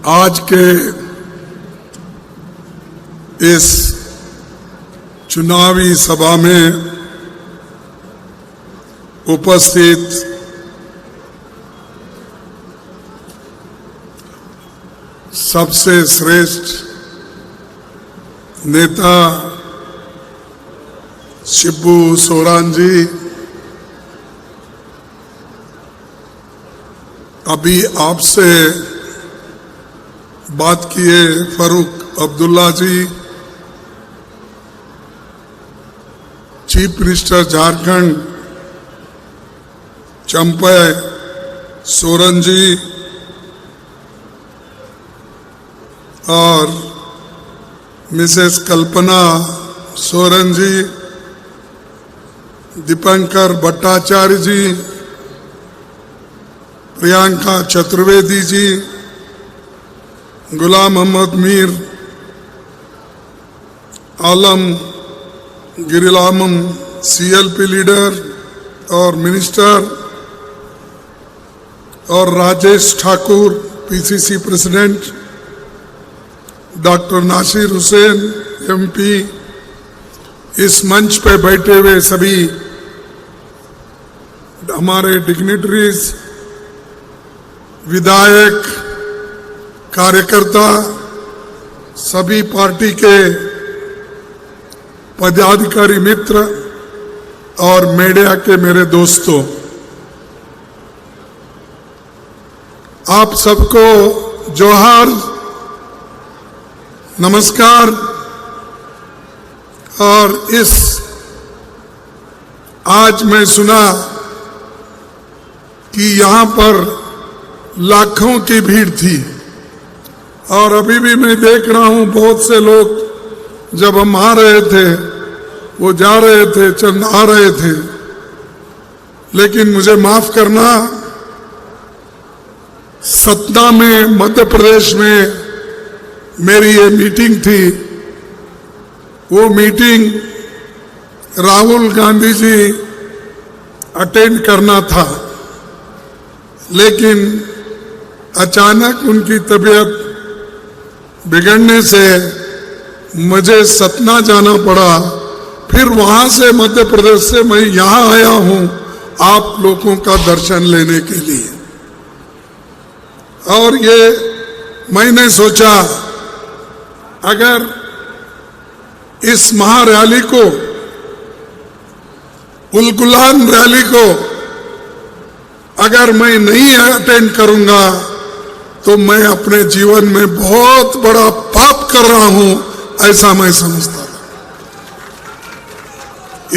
आज के इस चुनावी सभा में उपस्थित सबसे श्रेष्ठ नेता शिबू सोरेन जी, अभी आपसे बात किए फारूक अब्दुल्ला जी, चीफ मिनिस्टर झारखंड चंपई सोरेन जी और मिसेस कल्पना सोरेन जी, दीपंकर भट्टाचार्य जी, प्रियंका चतुर्वेदी जी, गुलाम मोहम्मद मीर, आलम गिरिलामम CLP लीडर और मिनिस्टर, और Rajesh Thakur PCC president, doctor Nasir Hussain MP, इस मंच पे बैठे हुए सभी हमारे डिग्निटरीज, विधायक, कार्यकर्ता, सभी पार्टी के पदाधिकारी मित्र और मीडिया के मेरे दोस्तों, आप सबको जोहार, नमस्कार। और आज मैं सुना कि यहाँ पर लाखों की भीड़ थी और अभी भी मैं देख रहा हूँ बहुत से लोग जब हम आ रहे थे वो जा रहे थे, चंद आ रहे थे। लेकिन मुझे माफ करना, सतना में मध्य प्रदेश में मेरी ये मीटिंग थी। वो मीटिंग राहुल गांधी जी अटेंड करना था, लेकिन अचानक उनकी तबीयत बिगड़ने से मुझे सतना जाना पड़ा। फिर वहां से मध्य प्रदेश से मैं यहाँ आया हूँ आप लोगों का दर्शन लेने के लिए। और ये मैंने सोचा अगर इस महारैली को, उलगुलान रैली को अगर मैं नहीं अटेंड करूंगा तो मैं अपने जीवन में बहुत बड़ा पाप कर रहा हूं, ऐसा मैं समझता था।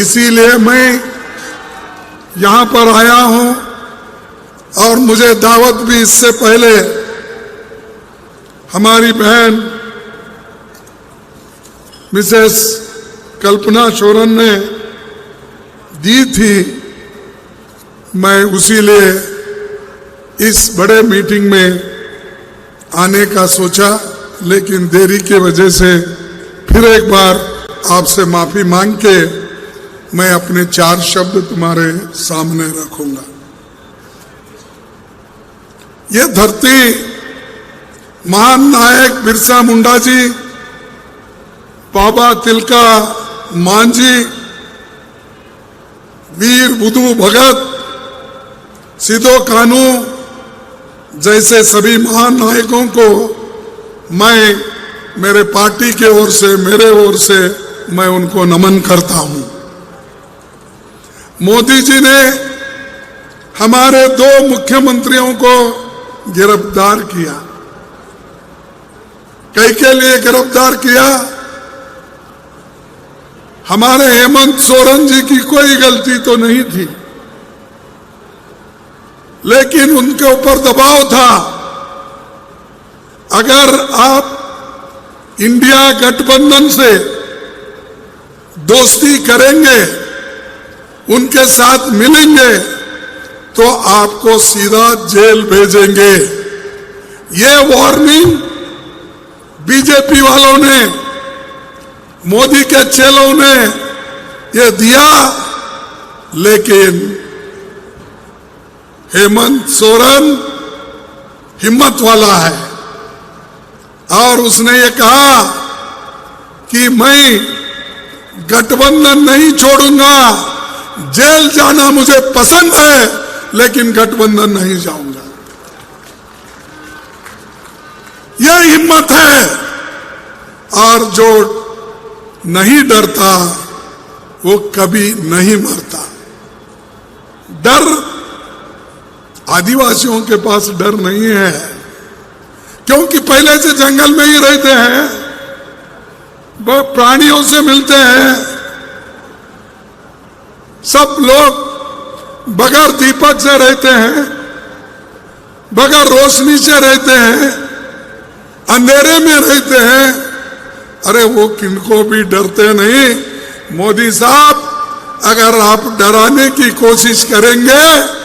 इसीलिए मैं यहां पर आया हूं और मुझे दावत भी इससे पहले हमारी बहन मिसेस कल्पना सोरेन ने दी थी। मैं उसीलिए इस बड़े मीटिंग में आने का सोचा, लेकिन देरी के वजह से फिर एक बार आपसे माफी मांग के मैं अपने 4 शब्द तुम्हारे सामने रखूंगा। ये धरती महान नायक बिरसा मुंडा जी, बाबा तिलका मांझी, वीर बुद्धू भगत, सिद्धो कानू जैसे सभी महान नायकों को मैं मेरे पार्टी के ओर से, मेरे ओर से मैं उनको नमन करता हूं। मोदी जी ने हमारे 2 मुख्यमंत्रियों को गिरफ्तार किया। कई के लिए गिरफ्तार किया? हमारे हेमंत सोरेन जी की कोई गलती तो नहीं थी, लेकिन उनके ऊपर दबाव था। अगर आप इंडिया गठबंधन से दोस्ती करेंगे, उनके साथ मिलेंगे, तो आपको सीधा जेल भेजेंगे। ये वार्निंग बीजेपी वालों ने, मोदी के चेलों ने ये दिया, लेकिन हेमंत सोरेन हिम्मत वाला है। और उसने ये कहा कि मैं गठबंधन नहीं छोड़ूंगा, जेल जाना मुझे पसंद है लेकिन गठबंधन नहीं जाऊंगा। यह हिम्मत है। और जो नहीं डरता वो कभी नहीं मरता। डर, आदिवासियों के पास डर नहीं है, क्योंकि पहले से जंगल में ही रहते हैं, वो प्राणियों से मिलते हैं। सब लोग बगैर दीपक से रहते हैं, बगैर रोशनी से रहते हैं, अंधेरे में रहते हैं। अरे वो किनको भी डरते नहीं। मोदी साहब, अगर आप डराने की कोशिश करेंगे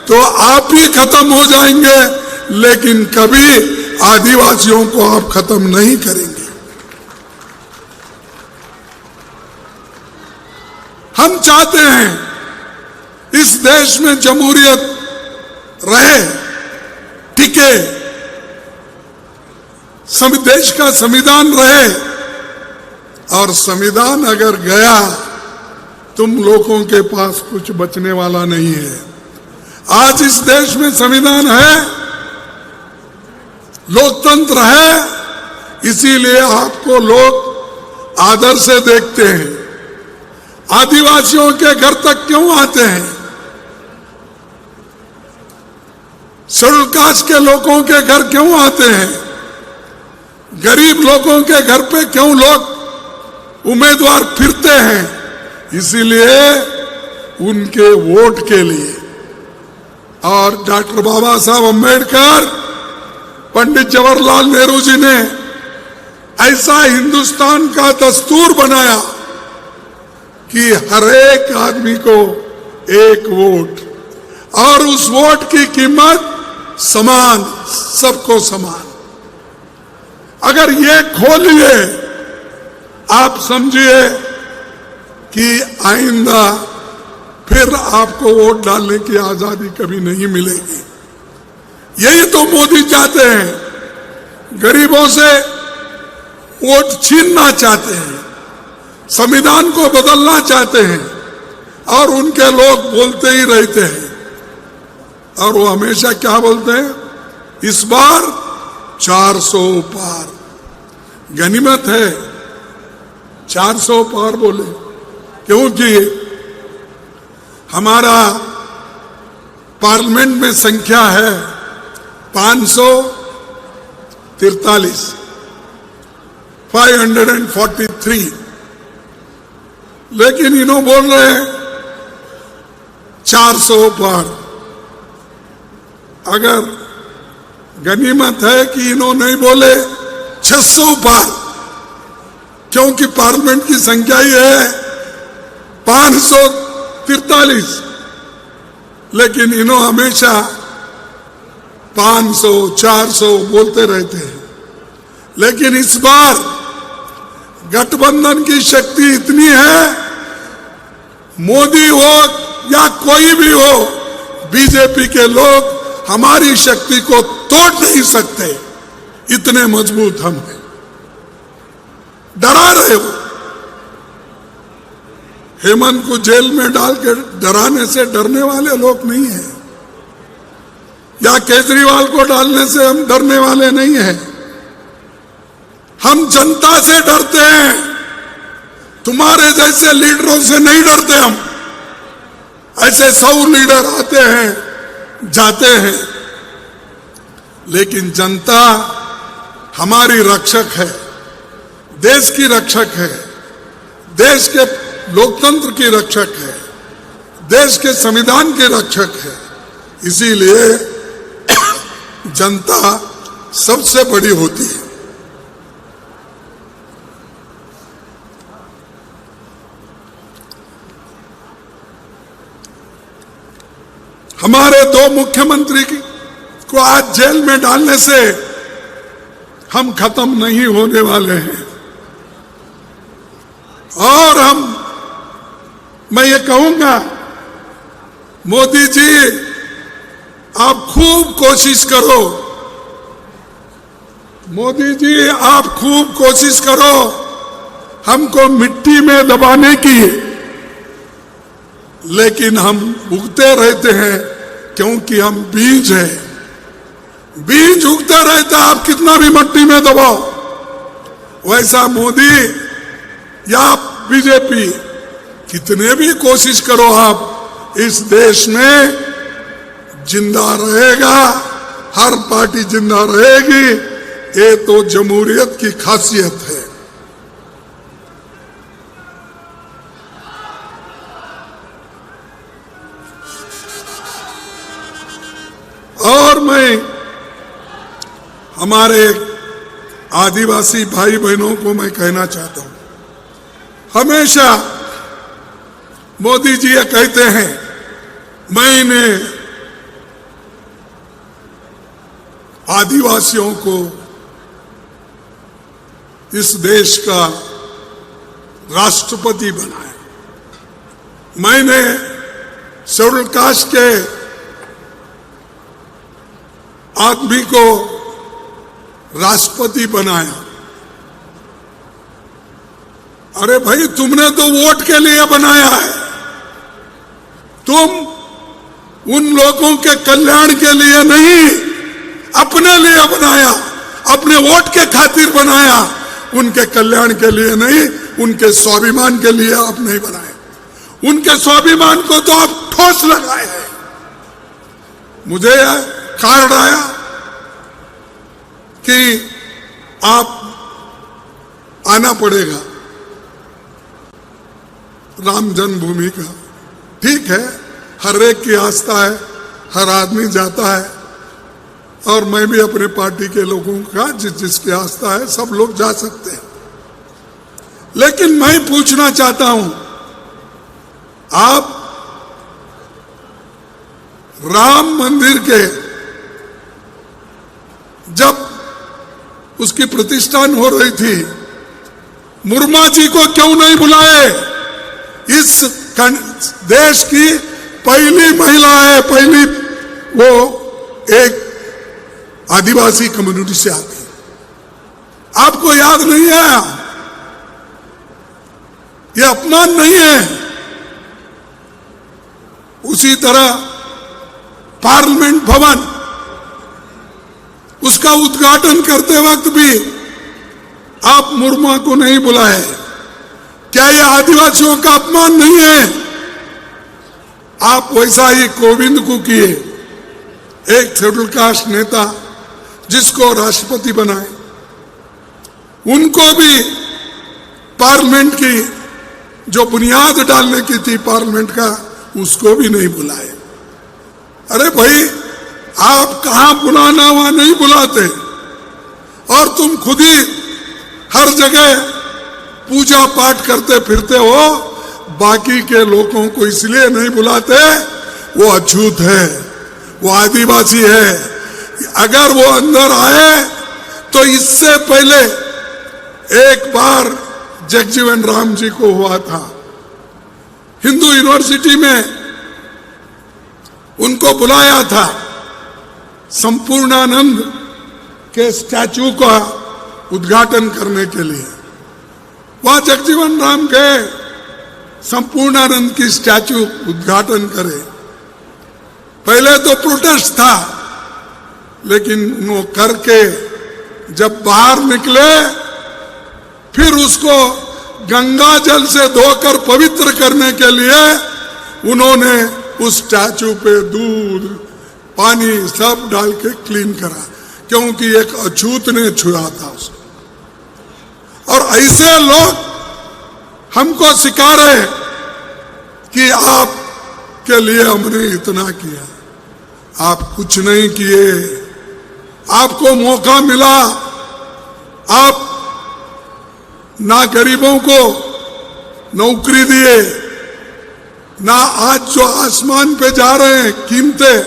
तो आप ही खत्म हो जाएंगे, लेकिन कभी आदिवासियों को आप खत्म नहीं करेंगे। हम चाहते हैं इस देश में जमहूरियत रहे, टिके, देश का संविधान रहे। और संविधान अगर गया, तुम लोगों के पास कुछ बचने वाला नहीं है। आज इस देश में संविधान है, लोकतंत्र है, इसीलिए आपको लोग आदर से देखते हैं। आदिवासियों के घर तक क्यों आते हैं? शेड्यूल कास्ट के लोगों के घर क्यों आते हैं? गरीब लोगों के घर पे क्यों लोग उम्मीदवार फिरते हैं? इसीलिए उनके वोट के लिए। और डॉक्टर बाबा साहब अम्बेडकर, पंडित जवाहरलाल नेहरू जी ने ऐसा हिंदुस्तान का दस्तूर बनाया कि हर एक आदमी को एक वोट, और उस वोट की कीमत समान, सबको समान। अगर ये खोलिए, आप समझिए कि आइंदा फिर आपको वोट डालने की आजादी कभी नहीं मिलेगी। यही तो मोदी चाहते हैं। गरीबों से वोट छीनना चाहते हैं, संविधान को बदलना चाहते हैं, और उनके लोग बोलते ही रहते हैं। और वो हमेशा क्या बोलते हैं? इस बार 400 पार। गनीमत है 400 पार बोले, क्योंकि हमारा पार्लियामेंट में संख्या है 543, 543, लेकिन इन्हों बोल रहे हैं 400 पार। अगर गनीमत है कि इन्हों नहीं बोले 600 पार, क्योंकि पार्लियामेंट की संख्या ही है 543, लेकिन इन्हों हमेशा 500, 400 बोलते रहते हैं। लेकिन इस बार गठबंधन की शक्ति इतनी है, मोदी हो या कोई भी हो, बीजेपी के लोग हमारी शक्ति को तोड़ नहीं सकते, इतने मजबूत हम हैं। डरा रहे हो। हेमंत को जेल में डाल के डराने से डरने वाले लोग नहीं हैं, या केजरीवाल को डालने से हम डरने वाले नहीं हैं। हम जनता से डरते हैं, तुम्हारे जैसे लीडरों से नहीं डरते हम। ऐसे 100 लीडर आते हैं, जाते हैं, लेकिन जनता हमारी रक्षक है, देश की रक्षक है, देश के लोकतंत्र की रक्षक है, देश के संविधान की रक्षक है। इसीलिए जनता सबसे बड़ी होती है। हमारे 2 मुख्यमंत्री को आज जेल में डालने से हम खत्म नहीं होने वाले हैं। और मैं ये कहूंगा, मोदी जी आप खूब कोशिश करो, मोदी जी, आप खूब कोशिश करो हमको मिट्टी में दबाने की, लेकिन हम उगते रहते हैं क्योंकि हम बीज हैं। बीज उगते रहता, आप कितना भी मिट्टी में दबाओ। वैसा मोदी या बीजेपी कितने भी कोशिश करो, आप इस देश में जिंदा रहेगा, हर पार्टी जिंदा रहेगी। ये तो जमहूरियत की खासियत है। और मैं हमारे आदिवासी भाई बहनों को मैं कहना चाहता हूं, हमेशा मोदी जी ये कहते हैं, मैंने आदिवासियों को इस देश का राष्ट्रपति बनाया, मैंने शेड्यूल कास्ट के आदमी को राष्ट्रपति बनाया। अरे भाई, तुमने तो वोट के लिए बनाया है, तुम उन लोगों के कल्याण के लिए नहीं, अपने लिए बनाया, अपने वोट के खातिर बनाया, उनके कल्याण के लिए नहीं, उनके स्वाभिमान के लिए आप नहीं बनाए। उनके स्वाभिमान को तो आप ठोस लगाए हैं। मुझे कार्ड आया कि आप आना पड़ेगा राम जन्मभूमि का। ठीक है, हर एक की आस्था है, हर आदमी जाता है, और मैं भी अपने पार्टी के लोगों का जिसकी आस्था है, सब लोग जा सकते हैं। लेकिन मैं पूछना चाहता हूं, आप राम मंदिर के जब उसकी प्रतिष्ठान हो रही थी, मुर्मा जी को क्यों नहीं बुलाए? इस देश की पहली महिला है, पहली वो एक आदिवासी कम्युनिटी से आती है। आपको याद नहीं है? ये अपमान नहीं है? उसी तरह पार्लियामेंट भवन, उसका उद्घाटन करते वक्त भी आप मुर्मू को नहीं बुलाए। क्या यह आदिवासियों का अपमान नहीं है? आप वैसा ही कोविंद को किए, एक शेड्यूल कास्ट नेता जिसको राष्ट्रपति बनाए, उनको भी पार्लियामेंट की जो बुनियाद डालने की थी पार्लियामेंट का, उसको भी नहीं बुलाए। अरे भाई, आप कहां बुलाना वहां नहीं बुलाते, और तुम खुद ही हर जगह पूजा पाठ करते फिरते हो, बाकी के लोगों को इसलिए नहीं बुलाते, वो अछूत है, वो आदिवासी है। अगर वो अंदर आए तो इससे पहले एक बार जगजीवन राम जी को हुआ था, हिंदू यूनिवर्सिटी में उनको बुलाया था संपूर्णानंद के स्टैचू का उद्घाटन करने के लिए। वहां जगजीवन राम गए, संपूर्णानंद की स्टैचू उद्घाटन करे। पहले तो प्रोटेस्ट था, लेकिन वो करके जब बाहर निकले, फिर उसको गंगा जल से धोकर पवित्र करने के लिए उन्होंने उस स्टैचू पे दूध पानी सब डाल के क्लीन करा, क्योंकि एक अछूत ने छुआ था उसको। और ऐसे लोग हमको सिखा रहे कि आप के लिए हमने इतना किया, आप कुछ नहीं किए। आपको मौका मिला, आप ना गरीबों को नौकरी दिए, ना आज जो आसमान पे जा रहे हैं कीमतें,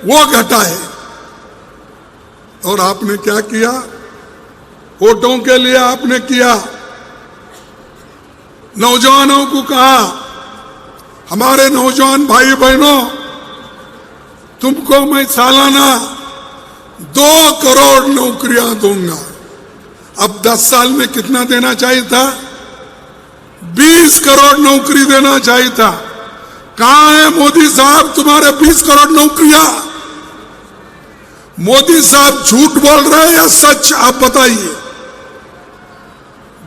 वो घटाए। और आपने क्या किया? वोटों के लिए आपने किया। नौजवानों को कहा, हमारे नौजवान भाई बहनों, तुमको मैं सालाना 2 करोड़ नौकरियां दूंगा। अब 10 साल में कितना देना चाहिए था? 20 करोड़ नौकरी देना चाहिए था। कहां है मोदी साहब तुम्हारे 20 करोड़ नौकरियां? मोदी साहब झूठ बोल रहे हैं या सच? आप बताइए।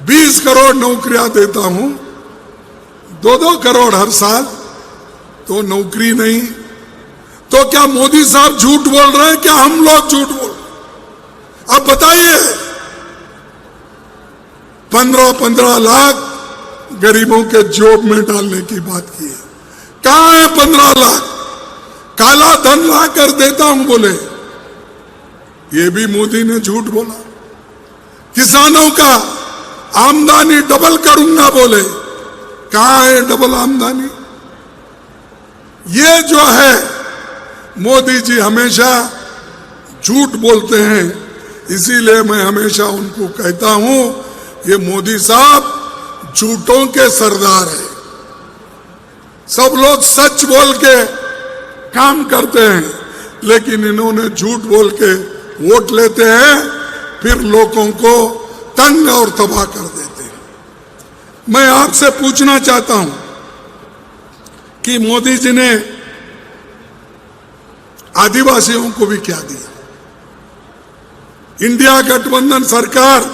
20 करोड़ नौकरियां देता हूं, 2-2 करोड़ हर साल, तो नौकरी नहीं। तो क्या मोदी साहब झूठ बोल रहे हैं, क्या हम लोग झूठ बोल रहे हैं? आप बताइए। 15-15 लाख गरीबों के जॉब में डालने की बात की है। कहां है 15 लाख? काला धन ला कर देता हूं बोले, ये भी मोदी ने झूठ बोला। किसानों का आमदनी डबल करूंगा बोले, कहां है डबल आमदनी? ये जो है मोदी जी हमेशा झूठ बोलते हैं। इसीलिए मैं हमेशा उनको कहता हूं, ये मोदी साहब झूठों के सरदार है। सब लोग सच बोल के काम करते हैं, लेकिन इन्होंने झूठ बोल के वोट लेते हैं, फिर लोगों को तंग और तबाह कर देते हैं। मैं आपसे पूछना चाहता हूं कि मोदी जी ने आदिवासियों को भी क्या दिया? इंडिया गठबंधन सरकार,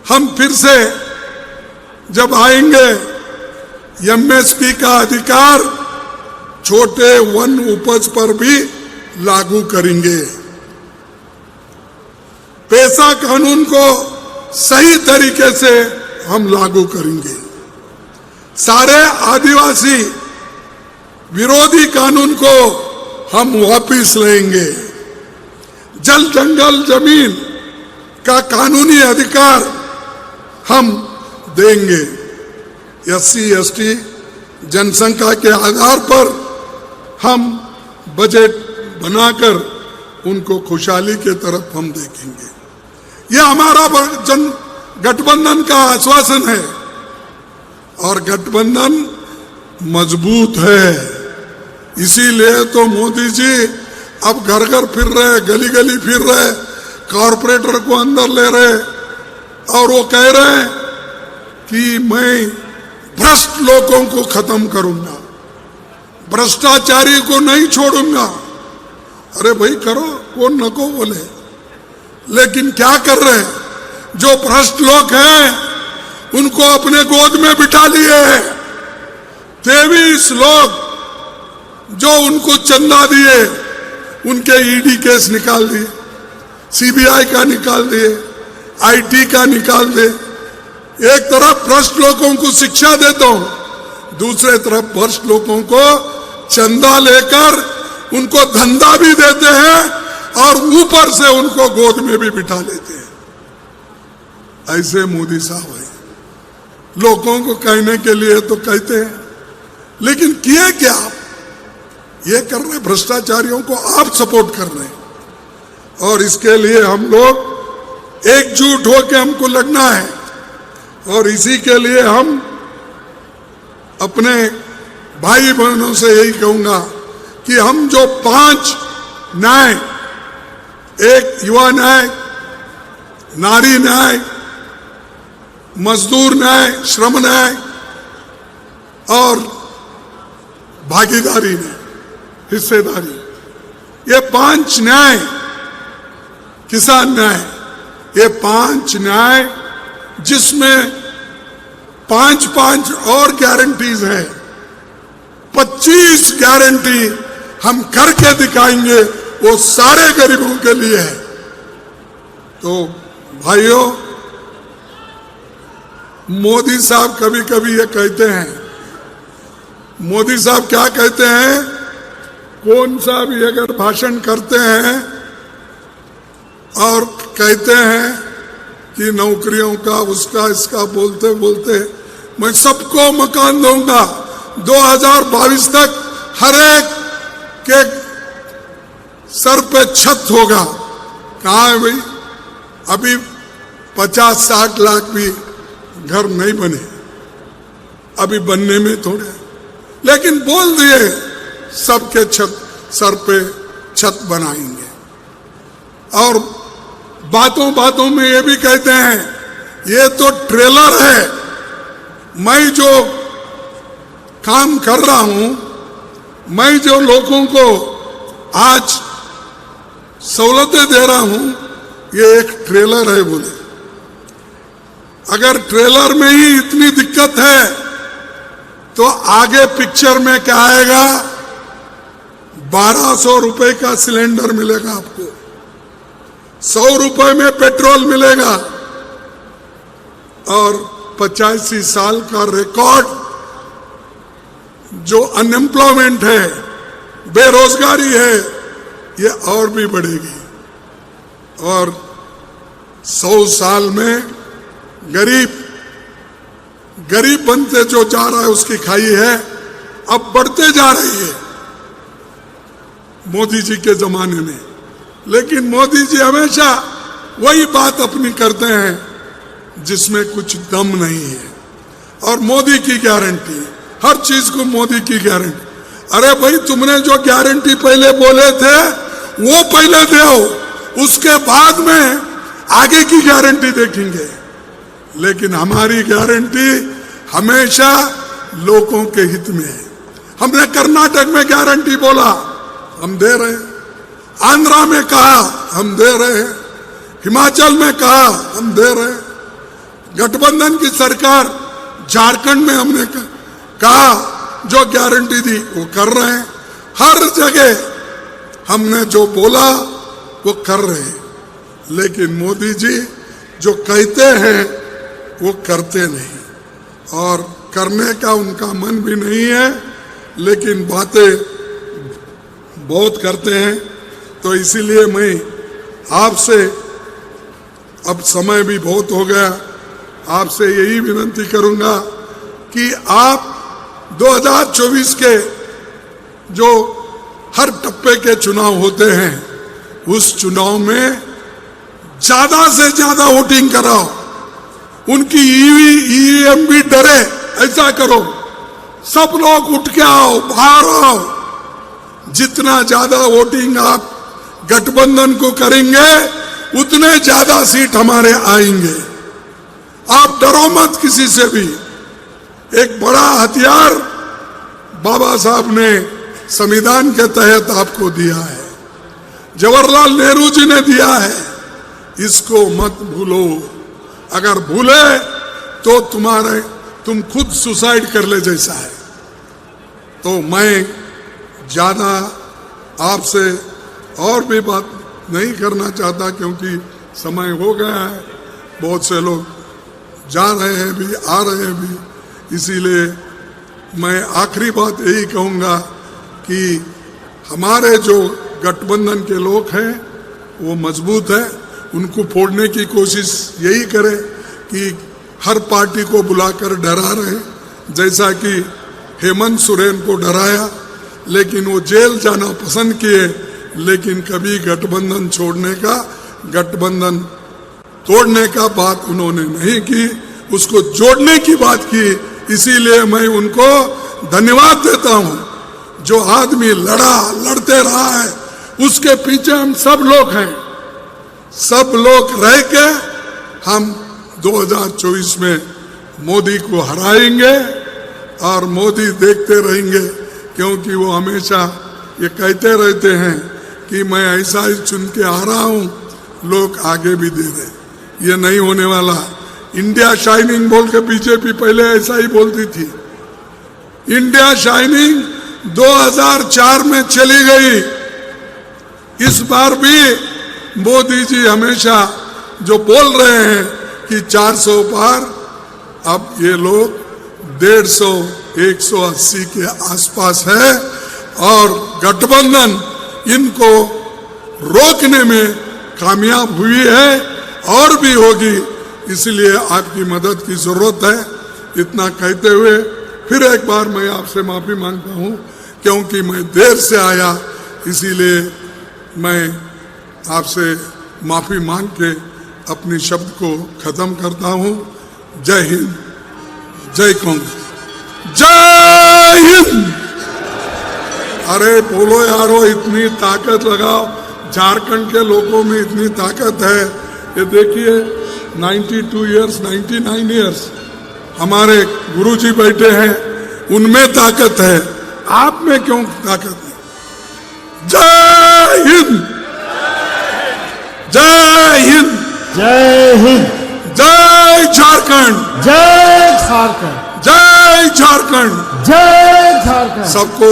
हम फिर से जब आएंगे, एमएसपी का अधिकार छोटे वन उपज पर भी लागू करेंगे। पैसा कानून को सही तरीके से हम लागू करेंगे। सारे आदिवासी विरोधी कानून को हम वापस लेंगे। जल जंगल जमीन का कानूनी अधिकार हम देंगे। SC/ST जनसंख्या के आधार पर हम बजट बनाकर उनको खुशहाली के तरफ हम देखेंगे। यह हमारा गठबंधन का आश्वासन है और गठबंधन मजबूत है। इसीलिए तो मोदी जी अब घर घर फिर रहे, गली गली फिर रहे, कॉरपोरेटर को अंदर ले रहे और वो कह रहे हैं कि मैं भ्रष्ट लोगों को खत्म करूंगा, भ्रष्टाचारी को नहीं छोड़ूंगा। अरे भाई करो, कौन न को बोले, लेकिन क्या कर रहे हैं? जो भ्रष्ट लोग हैं उनको अपने गोद में बिठा लिए हैं। 23 लोग जो उनको चंदा दिए उनके ईडी केस निकाल दिए, सीबीआई का निकाल दिए, आईटी का निकाल दिए। एक तरफ भ्रष्ट लोगों को शिक्षा देता हूं, दूसरे तरफ भ्रष्ट लोगों को चंदा लेकर उनको धंधा भी देते हैं और ऊपर से उनको गोद में भी बिठा लेते हैं। ऐसे मोदी साहब है। लोगों को कहने के लिए तो कहते हैं, लेकिन किए क्या आप? ये कर रहे, भ्रष्टाचारियों को आप सपोर्ट कर रहे हैं। और इसके लिए हम लोग एकजुट होकर हमको लगना है। और इसी के लिए हम अपने भाई बहनों से यही कहूंगा कि हम जो 5 न्याय, एक युवा न्याय, नारी न्याय, मजदूर न्याय, श्रम न्याय और भागीदारी न्याय, हिस्सेदारी, ये 5 न्याय, किसान न्याय, ये 5 न्याय जिसमें 5-5 और गारंटीज हैं, 25 गारंटी हम करके दिखाएंगे, वो सारे गरीबों के लिए है। तो भाइयों, मोदी साहब कभी कभी ये कहते हैं, मोदी साहब क्या कहते हैं, कौन सा भी अगर भाषण करते हैं और कहते हैं कि नौकरियों का, उसका, इसका बोलते बोलते मैं सबको मकान दूंगा, 2022 तक हर एक के सर पे छत होगा। कहाँ है भाई? अभी 50-60 लाख भी घर नहीं बने, अभी बनने में थोड़े, लेकिन बोल दिए सबके छत, सर पे छत बनाएंगे। और बातों बातों में ये भी कहते हैं ये तो ट्रेलर है, मैं जो काम कर रहा हूं, मैं जो लोगों को आज सहूलतें दे रहा हूं, ये एक ट्रेलर है बोले। अगर ट्रेलर में ही इतनी दिक्कत है तो आगे पिक्चर में क्या आएगा? 1200 रुपए का सिलेंडर मिलेगा आपको, 100 रुपए में पेट्रोल मिलेगा, और 85 साल का रिकॉर्ड जो अनएम्प्लॉयमेंट है, बेरोजगारी है, ये और भी बढ़ेगी। और 100 साल में गरीब बनते जो जा रहा है उसकी खाई है अब बढ़ते जा रही है मोदी जी के जमाने में। लेकिन मोदी जी हमेशा वही बात अपनी करते हैं जिसमें कुछ दम नहीं है। और मोदी की गारंटी, हर चीज को मोदी की गारंटी। अरे भाई, तुमने जो गारंटी पहले बोले थे वो पहले दो, उसके बाद में आगे की गारंटी देखेंगे। लेकिन हमारी गारंटी हमेशा लोगों के हित में है। हमने कर्नाटक में गारंटी बोला, हम दे रहे हैं। आंध्रा में कहा, हम दे रहे हैं। हिमाचल में कहा, हम दे रहे हैं। गठबंधन की सरकार झारखंड में हमने कहा, जो गारंटी दी वो कर रहे हैं। हर जगह हमने जो बोला वो कर रहे हैं। लेकिन मोदी जी जो कहते हैं वो करते नहीं, और करने का उनका मन भी नहीं है, लेकिन बातें बहुत करते हैं। तो इसीलिए मैं आपसे, अब समय भी बहुत हो गया, आपसे यही विनती करूंगा कि आप 2024 के जो हर टप्पे के चुनाव होते हैं, उस चुनाव में ज्यादा से ज्यादा वोटिंग कराओ। उनकी ईवीएम भी डरे, ऐसा करो। सब लोग उठ के आओ, बाहर आओ। जितना ज्यादा वोटिंग आप गठबंधन को करेंगे उतने ज्यादा सीट हमारे आएंगे। आप डरो मत किसी से भी। एक बड़ा हथियार बाबा साहब ने संविधान के तहत आपको दिया है, जवाहरलाल नेहरू जी ने दिया है, इसको मत भूलो। अगर भूले तो तुम खुद सुसाइड कर ले जैसा है। तो मैं ज्यादा आपसे और भी बात नहीं करना चाहता, क्योंकि समय हो गया है। बहुत से लोग जा रहे हैं भी, आ रहे हैं भी। इसीलिए मैं आखिरी बात यही कहूँगा कि हमारे जो गठबंधन के लोग हैं वो मजबूत है। उनको फोड़ने की कोशिश यही करें कि हर पार्टी को बुलाकर डरा रहे, जैसा कि हेमंत सोरेन को डराया, लेकिन वो जेल जाना पसंद किए, लेकिन कभी गठबंधन छोड़ने का, गठबंधन तोड़ने का बात उन्होंने नहीं की, उसको जोड़ने की बात की। इसीलिए मैं उनको धन्यवाद देता हूं। जो आदमी लड़ते रहा है, उसके पीछे हम सब लोग हैं। सब लोग रह के हम 2024 में मोदी को हराएंगे, और मोदी देखते रहेंगे, क्योंकि वो हमेशा ये कहते रहते हैं कि मैं ऐसा ही चुन के आ रहा हूं, लोग आगे भी दे रहे। ये नहीं होने वाला। इंडिया शाइनिंग बोल के बीजेपी पहले ऐसा ही बोलती थी। इंडिया शाइनिंग 2004 में चली गई। इस बार भी मोदी जी हमेशा जो बोल रहे हैं कि 400 पार, अब ये लोग 150, 180 के आसपास है, और गठबंधन इनको रोकने में कामयाब हुई है और भी होगी। इसलिए आपकी मदद की जरूरत है। इतना कहते हुए फिर एक बार मैं आपसे माफी मांगता हूं, क्योंकि मैं देर से आया, इसीलिए मैं आपसे माफी मांग के अपने शब्द को खत्म करता हूं। जय हिंद, जय कांग्रेस, जय हिंद। अरे बोलो यारो, इतनी ताकत लगाओ, झारखंड के लोगों में इतनी ताकत है। ये देखिए 92 इयर्स 99 इयर्स हमारे गुरुजी बैठे हैं, उनमें ताकत है, आप में क्यों ताकत है? जय हिंद, जय हिंद, जय हिंद, जय झारखंड, जय झारखंड, जय झारखंड, जय झारखंड। सबको